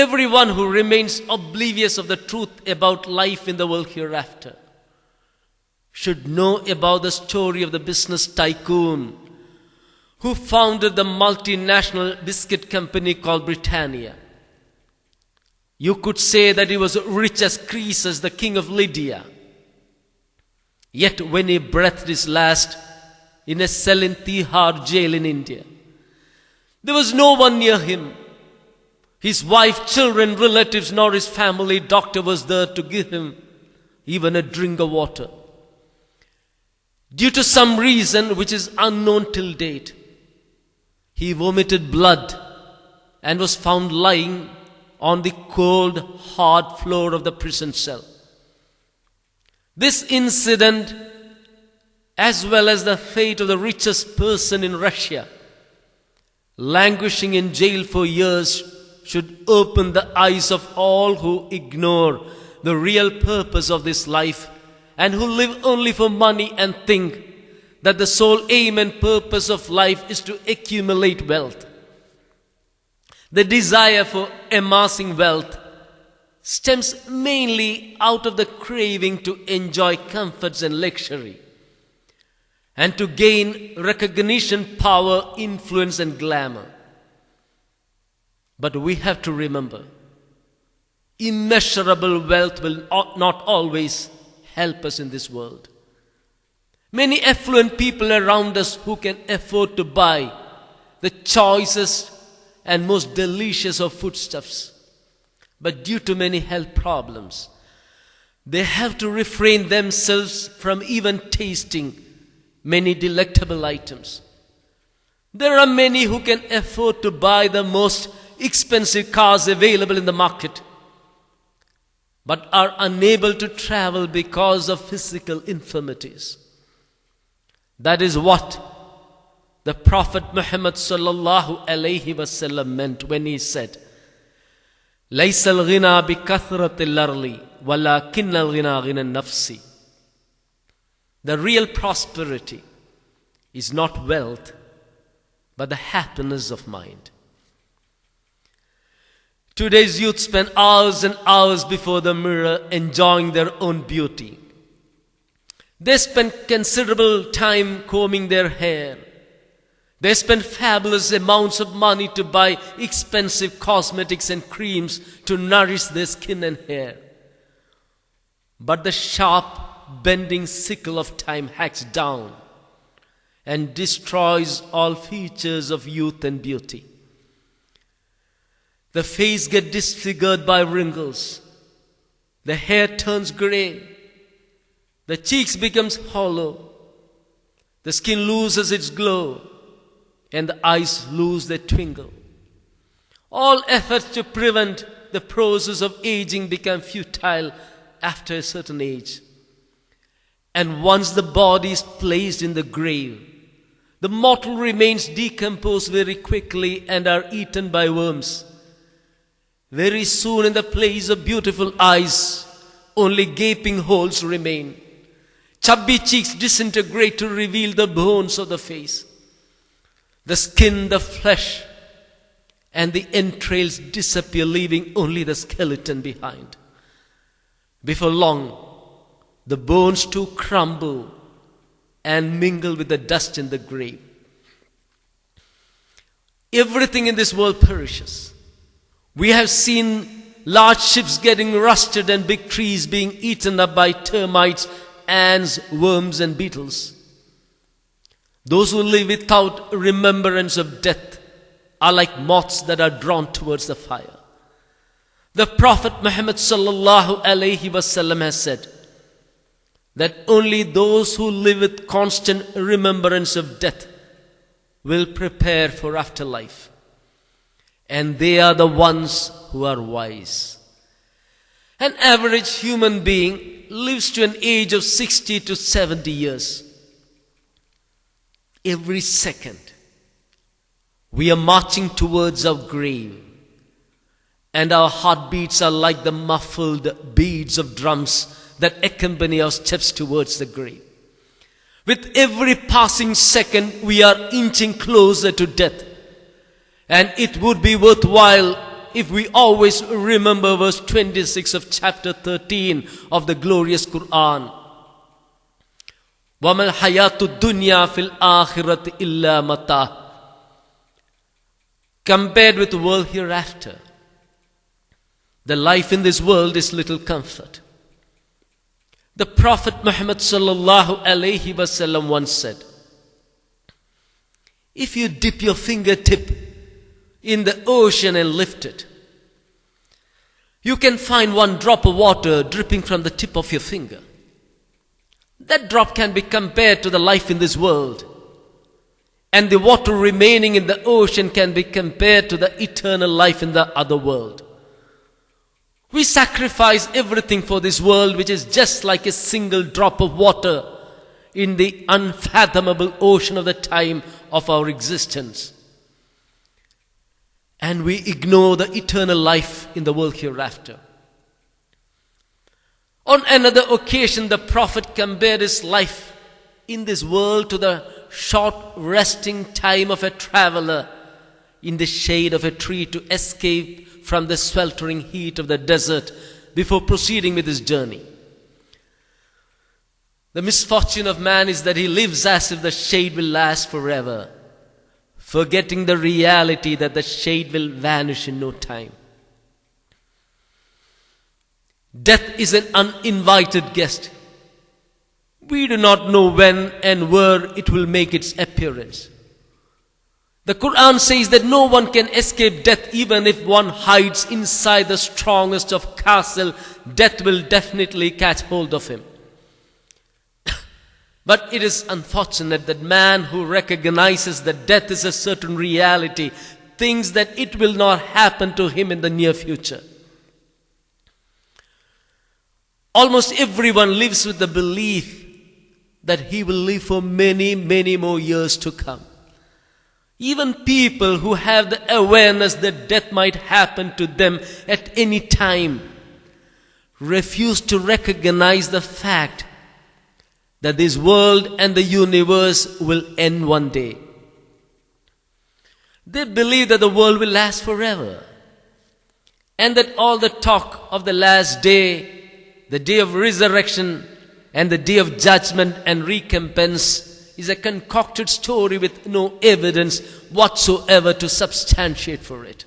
everyone who remains oblivious of the truth about life in the world hereafter should know about the story of the business tycoon who founded the multinational biscuit company called Britannia. You could say that he was rich as Croesus, the king of Lydia. Yet when he breathed his last in a cell in Tihar jail in India, there was no one near him. His wife, children, relatives, nor his family doctor was there to give him even a drink of water. Due to some reason which is unknown till date, he vomited blood and was found lying on the cold, hard floor of the prison cell. This incident, as well as the fate of the richest person in Russia, languishing in jail for years, should open the eyes of all who ignore the real purpose of this life and who live only for money and think that the sole aim and purpose of life is to accumulate wealth. The desire for amassing wealth stems mainly out of the craving to enjoy comforts and luxury and to gain recognition, power, influence and glamour. But we have to remember, immeasurable wealth will not always help us in this world. Many affluent people around us who can afford to buy the choicest and most delicious of foodstuffs, but due to many health problems, they have to refrain themselves from even tasting many delectable items. There are many who can afford to buy the most expensive cars available in the market, but are unable to travel because of physical infirmities. That is what the Prophet Muhammad sallallahu alaihi wasallam meant when he said, "Laysa al-ghina bi kathrati al-arli, walakin al-ghina ghina nafsi." The real prosperity is not wealth, but the happiness of mind. Today's youth spend hours and hours before the mirror enjoying their own beauty. They spend considerable time combing their hair. They spend fabulous amounts of money to buy expensive cosmetics and creams to nourish their skin and hair. But the sharp, bending sickle of time hacks down and destroys all features of youth and beauty. The face gets disfigured by wrinkles. The hair turns gray. The cheeks becomes hollow. The skin loses its glow. And the eyes lose their twinkle. All efforts to prevent the process of aging become futile after a certain age. And once the body is placed in the grave, the mortal remains decomposed very quickly and are eaten by worms. Very soon in the place of beautiful eyes, only gaping holes remain. Chubby cheeks disintegrate to reveal the bones of the face. The skin, the flesh, and the entrails disappear, leaving only the skeleton behind. Before long, the bones too crumble and mingle with the dust in the grave. Everything in this world perishes. We have seen large ships getting rusted and big trees being eaten up by termites, ants, worms, and beetles. Those who live without remembrance of death are like moths that are drawn towards the fire. The Prophet Muhammad sallallahu alaihi wasallam has said that only those who live with constant remembrance of death will prepare for afterlife. And they are the ones who are wise. An average human being lives to an age of 60 to 70 years. Every second, we are marching towards our grave, and our heartbeats are like the muffled beats of drums that accompany our steps towards the grave. With every passing second, we are inching closer to death, and it would be worthwhile if we always remember verse 26 of chapter 13 of the glorious Quran. وَمَا الْحَيَاةُ الدُّنْيَا فِي الْآخِرَةِ إِلَّا مَتَاعٌ. Compared with the world hereafter, the life in this world is little comfort. The Prophet Muhammad sallallahu alaihi wasallam once said, if you dip your fingertip in the ocean and lift it, you can find one drop of water dripping from the tip of your finger. That drop can be compared to the life in this world, and the water remaining in the ocean can be compared to the eternal life in the other world. We sacrifice everything for this world, which is just like a single drop of water in the unfathomable ocean of the time of our existence. And we ignore the eternal life in the world hereafter. On another occasion, the Prophet compared his life in this world to the short resting time of a traveler in the shade of a tree to escape from the sweltering heat of the desert before proceeding with his journey. The misfortune of man is that he lives as if the shade will last forever, forgetting the reality that the shade will vanish in no time. Death is an uninvited guest. We do not know when and where it will make its appearance. The Quran says that no one can escape death. Even if one hides inside the strongest of castle, death will definitely catch hold of him. But it is unfortunate that man who recognizes that death is a certain reality thinks that it will not happen to him in the near future. Almost everyone lives with the belief that he will live for many, many more years to come. Even people who have the awareness that death might happen to them at any time refuse to recognize the fact that this world and the universe will end one day. They believe that the world will last forever, and that all the talk of the last day, the day of resurrection, and the day of judgment and recompense is a concocted story with no evidence whatsoever to substantiate for it.